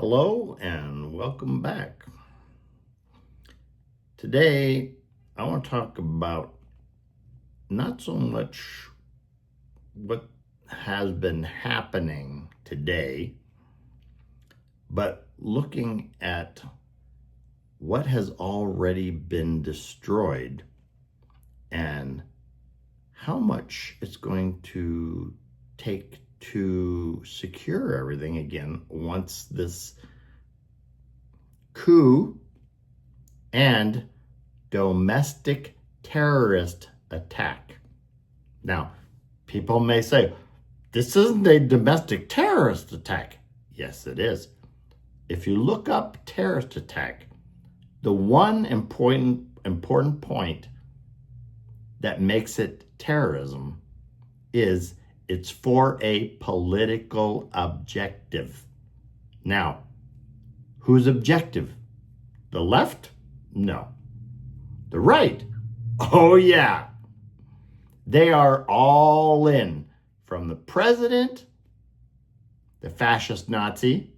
Hello and welcome back. Today, I want to talk about not so much what has been happening today, but looking at what has already been destroyed and how much it's going to take to secure everything again once this coup and domestic terrorist attack. Now, people may say, this isn't a domestic terrorist attack. Yes, it is. If you look up terrorist attack, the one important point that makes it terrorism is it's for a political objective. Now, whose objective? The left? No. The right? Oh yeah. They are all in, from the president, the fascist Nazi,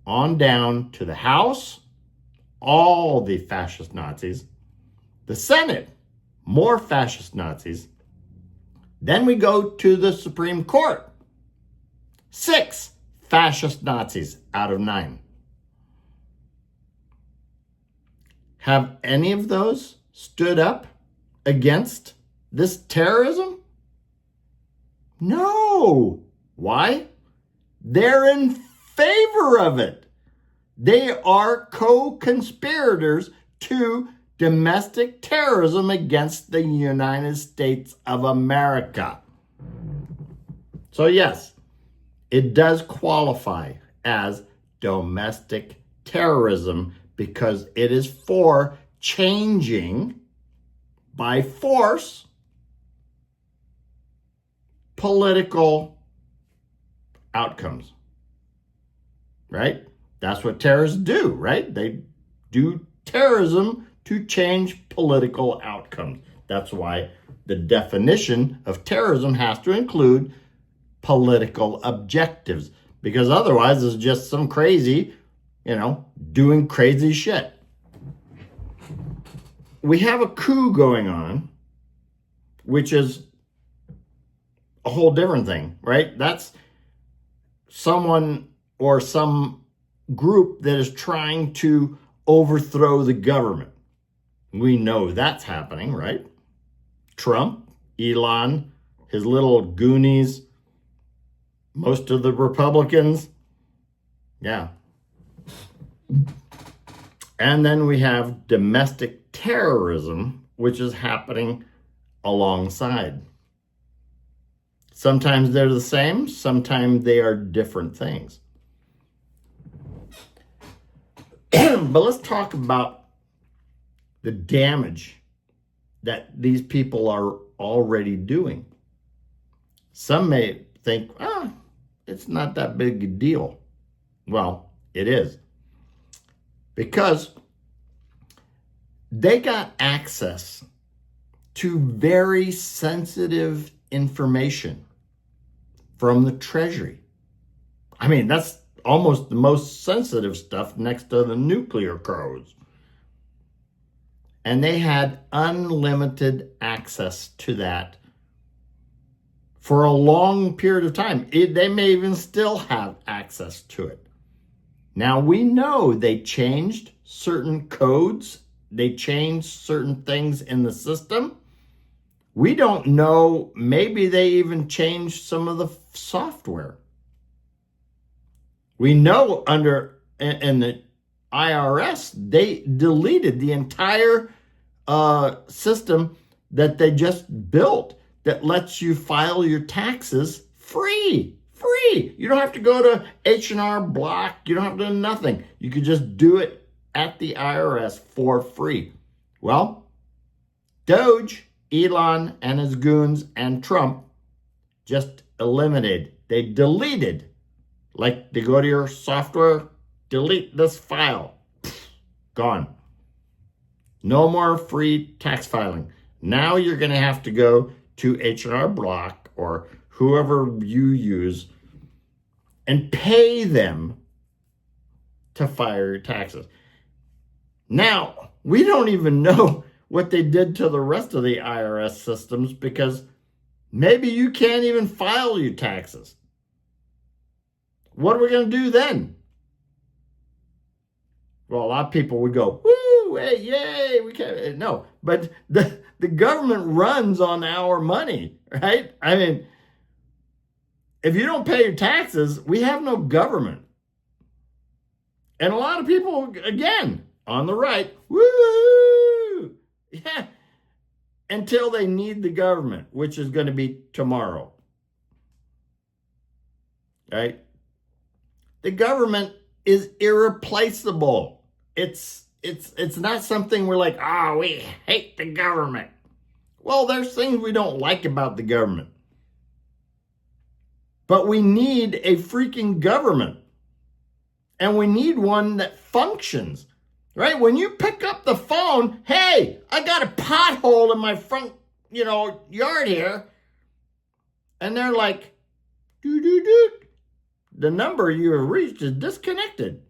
on down to the House, all the fascist Nazis, the Senate, more fascist Nazis. Then we go to the Supreme Court. 6 fascist Nazis out of 9. Have any of those stood up against this terrorism? No. Why? They're in favor of it. They are co-conspirators to domestic terrorism against the United States of America. So yes, it does qualify as domestic terrorism because it is for changing by force political outcomes, right? That's what terrorists do, right? They do terrorism to change political outcomes. That's why the definition of terrorism has to include political objectives, because otherwise it's just some crazy, doing crazy shit. We have a coup going on, which is a whole different thing, right? That's someone or some group that is trying to overthrow the government. We know that's happening, right? Trump, Elon, his little goonies, most of the Republicans. Yeah. And then we have domestic terrorism, which is happening alongside. Sometimes they're the same, sometimes they are different things. But let's talk about the damage that these people are already doing. Some may think, it's not that big a deal. Well, it is. Because they got access to very sensitive information from the Treasury. I mean, that's almost the most sensitive stuff next to the nuclear codes. And they had unlimited access to that for a long period of time. They may even still have access to it. Now, we know they changed certain codes. They changed certain things in the system. We don't know, maybe they even changed some of the software. We know in the IRS, they deleted the entire system that they just built that lets you file your taxes free. You don't have to go to H&R Block. You don't have to do nothing. You could just do it at the IRS for free. Well, Doge, Elon and his goons, and Trump just eliminated. They deleted. Like they go to your software, delete this file. Gone. No more free tax filing. Now you're going to have to go to H&R Block or whoever you use and pay them to file your taxes. Now, we don't even know what they did to the rest of the IRS systems because maybe you can't even file your taxes. What are we going to do then? Well, a lot of people would go, woo, hey, yay, we can't. No, but the government runs on our money, right? I mean, if you don't pay your taxes, we have no government. And a lot of people, again, on the right, woo, yeah, until they need the government, which is going to be tomorrow, right? The government is irreplaceable. It's not something we're like, we hate the government. Well, there's things we don't like about the government. But we need a freaking government. And we need one that functions, right? When you pick up the phone, hey, I got a pothole in my front, yard here. And they're like, doo-doo-doo. The number you have reached is disconnected.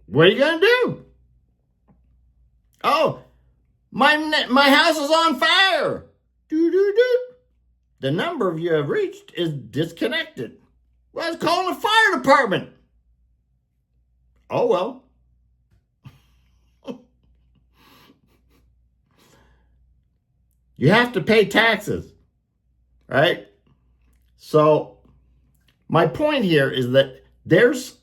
What are you going to do? Oh, my house is on fire. Doo-doo-doo. The number you have reached is disconnected. Well, it's calling the fire department. Oh, well. You have to pay taxes, right? So my point here is that there's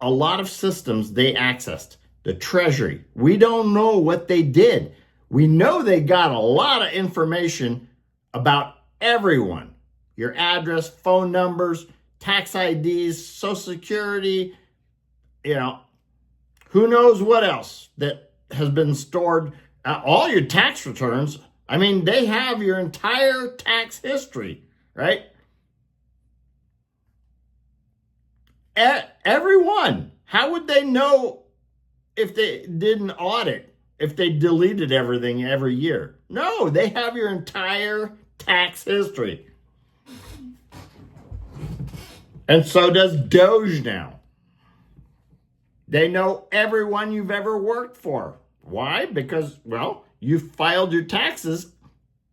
a lot of systems they accessed. The Treasury, we don't know what they did. We know they got a lot of information about everyone. Your address, phone numbers, tax IDs, Social Security, who knows what else that has been stored. All your tax returns. I mean, they have your entire tax history, right? Everyone. How would they know if they did an audit, if they deleted everything every year? No, they have your entire tax history. And so does Doge now. They know everyone you've ever worked for. Why? Because, you filed your taxes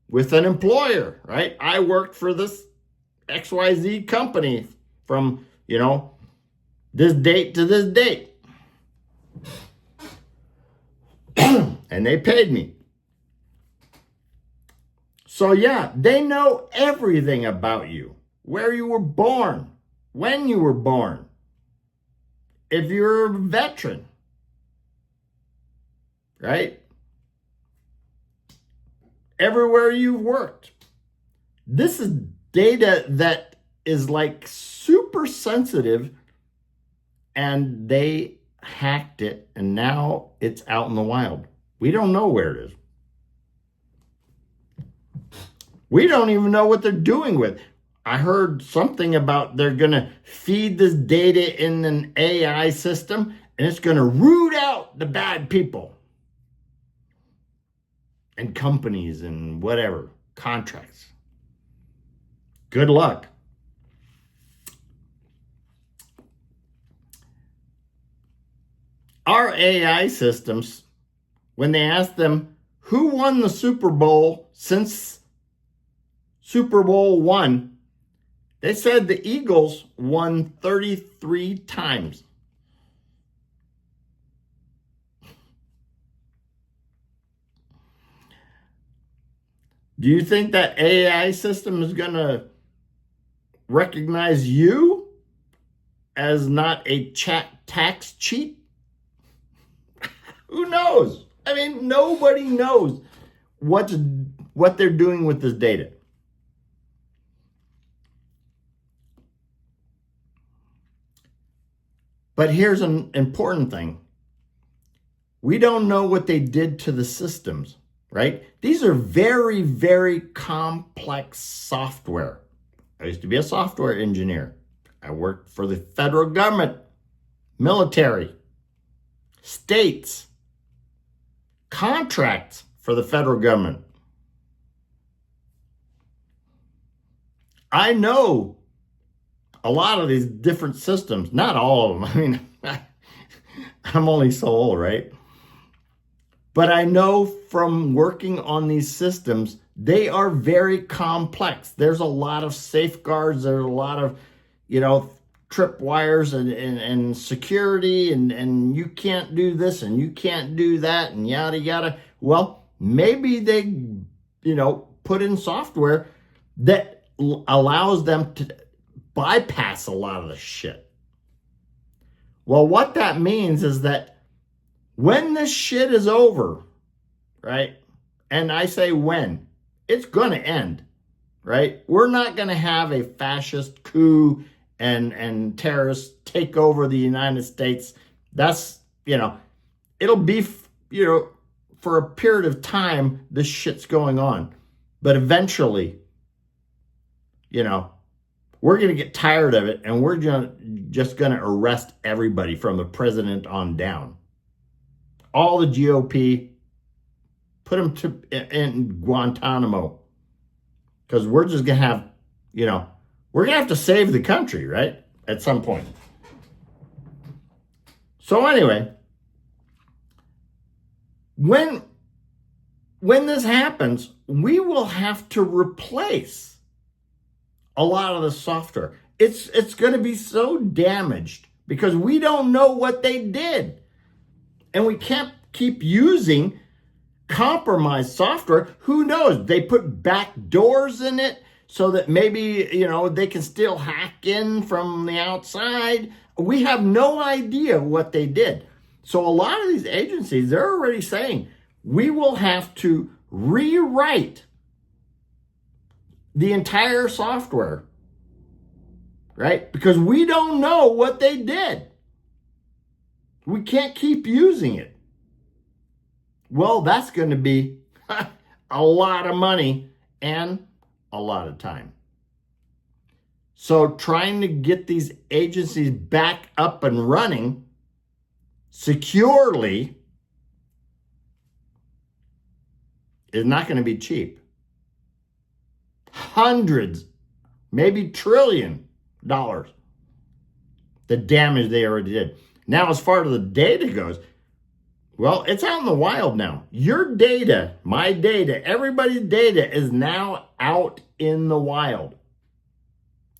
with an employer, right? I worked for this XYZ company from, this date to this date. And they paid me. So yeah, they know everything about you. Where you were born, when you were born, if you're a veteran, right? Everywhere you've worked. This is data that is like super sensitive, and they hacked it, and now it's out in the wild. We don't know where it is. We don't even know what they're doing with it. I heard something about they're going to feed this data in an AI system, and it's going to root out the bad people and companies and whatever, contracts. Good luck. Our AI systems, when they ask them who won the Super Bowl since Super Bowl I, they said the Eagles won 33 times. Do you think that AI system is going to recognize you as not a tax cheat? Who knows? I mean, nobody knows what they're doing with this data. But here's an important thing. We don't know what they did to the systems, right? These are very, very complex software. I used to be a software engineer. I worked for the federal government, military, states, contracts for the federal government. I know a lot of these different systems, not all of them. I mean, I'm only so old, right? But I know from working on these systems, they are very complex. There's a lot of safeguards. There's a lot of, tripwires and security, and you can't do this and you can't do that and yada, yada. Well, maybe they, put in software that allows them to bypass a lot of the shit. Well, what that means is that when this shit is over, right? And I say when, it's going to end, right? We're not going to have a fascist coup and terrorists take over the United States. That's, it'll be, for a period of time, this shit's going on. But eventually, we're going to get tired of it, and we're just going to arrest everybody from the president on down. All the GOP, put them in Guantanamo, because we're just going to have, we're going to have to save the country, right? At some point. So anyway, when this happens, we will have to replace a lot of the software. It's going to be so damaged because we don't know what they did. And we can't keep using compromised software. Who knows? They put back doors in it so that maybe, they can still hack in from the outside. We have no idea what they did. So a lot of these agencies, they're already saying, we will have to rewrite the entire software, right? Because we don't know what they did. We can't keep using it. Well, that's going to be a lot of money and a lot of time. So trying to get these agencies back up and running securely is not going to be cheap. Hundreds, maybe $1 trillion, the damage they already did. Now, as far as the data goes, well, it's out in the wild now. Your data, my data, everybody's data is now out in the wild.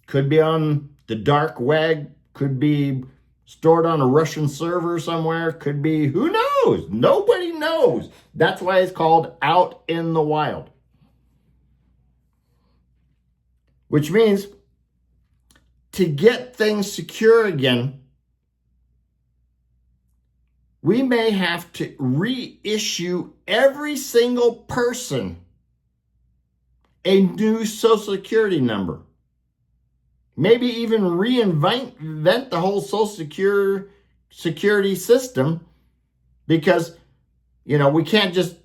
Could be on the dark web, could be stored on a Russian server somewhere, could be, who knows? Nobody knows. That's why it's called out in the wild. Which means to get things secure again, we may have to reissue every single person a new Social Security number. Maybe even reinvent the whole Social Security system, because, we can't just,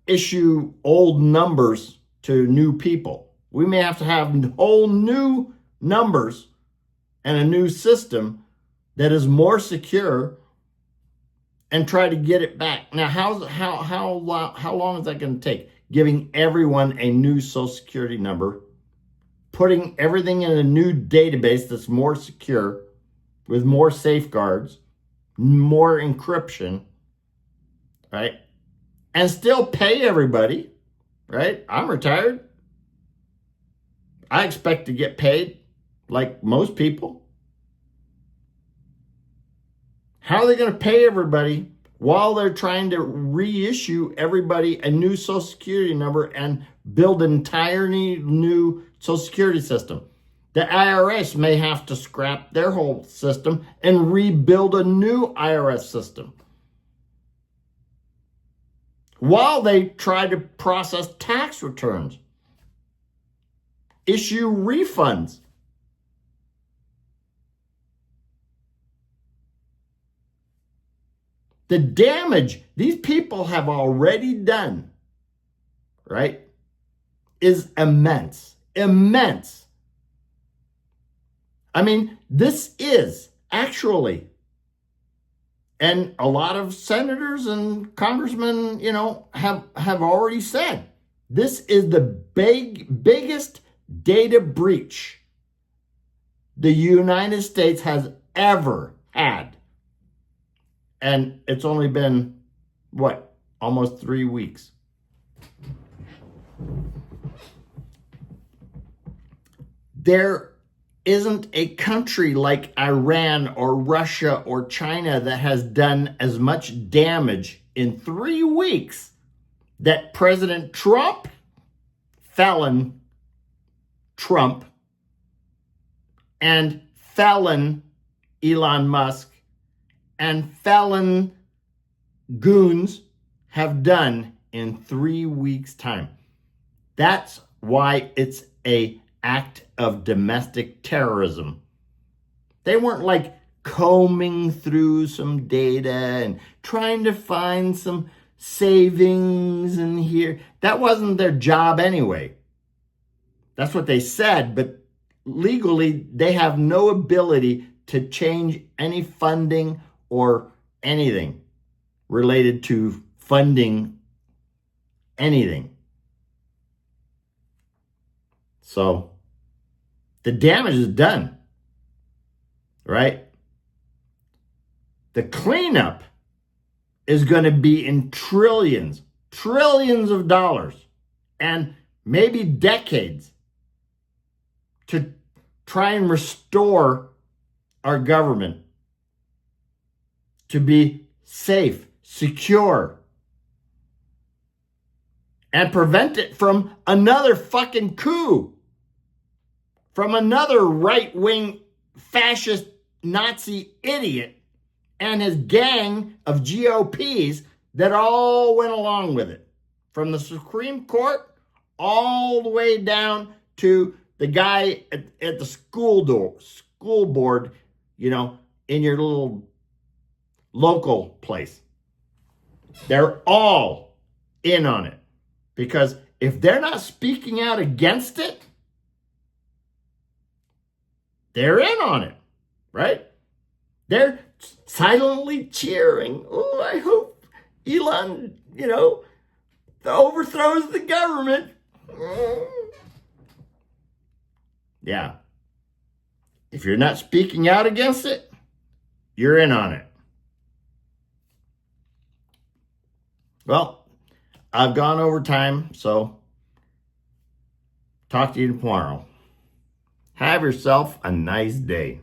issue old numbers to new people. We may have to have whole new numbers and a new system that is more secure and try to get it back. Now, how long is that going to take? Giving everyone a new Social Security number, putting everything in a new database that's more secure, with more safeguards, more encryption, right? And still pay everybody, right? I'm retired. I expect to get paid like most people. How are they going to pay everybody while they're trying to reissue everybody a new Social Security number and build an entirely new Social Security system? The IRS may have to scrap their whole system and rebuild a new IRS system while they try to process tax returns, issue refunds. The damage these people have already done, right, is immense. Immense. I mean, this is actually, and a lot of senators and congressmen, have already said, this is the biggest data breach the United States has ever had. And it's only been, what, almost 3 weeks. There isn't a country like Iran or Russia or China that has done as much damage in 3 weeks that President Trump, felon Trump, and felon Elon Musk, and felon goons have done in 3 weeks' time. That's why it's an act of domestic terrorism. They weren't like combing through some data and trying to find some savings in here. That wasn't their job anyway. That's what they said, but legally they have no ability to change any funding or anything related to funding anything. So the damage is done, right? The cleanup is going to be in trillions of dollars, and maybe decades to try and restore our government to be safe, secure, and prevent it from another fucking coup, from another right-wing fascist Nazi idiot and his gang of GOPs that all went along with it. From the Supreme Court all the way down to the guy at the school board, you know, in your little local place. They're all in on it. Because if they're not speaking out against it, they're in on it, right? They're silently cheering. Oh, I hope Elon, overthrows the government. Yeah. If you're not speaking out against it, you're in on it. Well, I've gone over time, so talk to you tomorrow. Have yourself a nice day.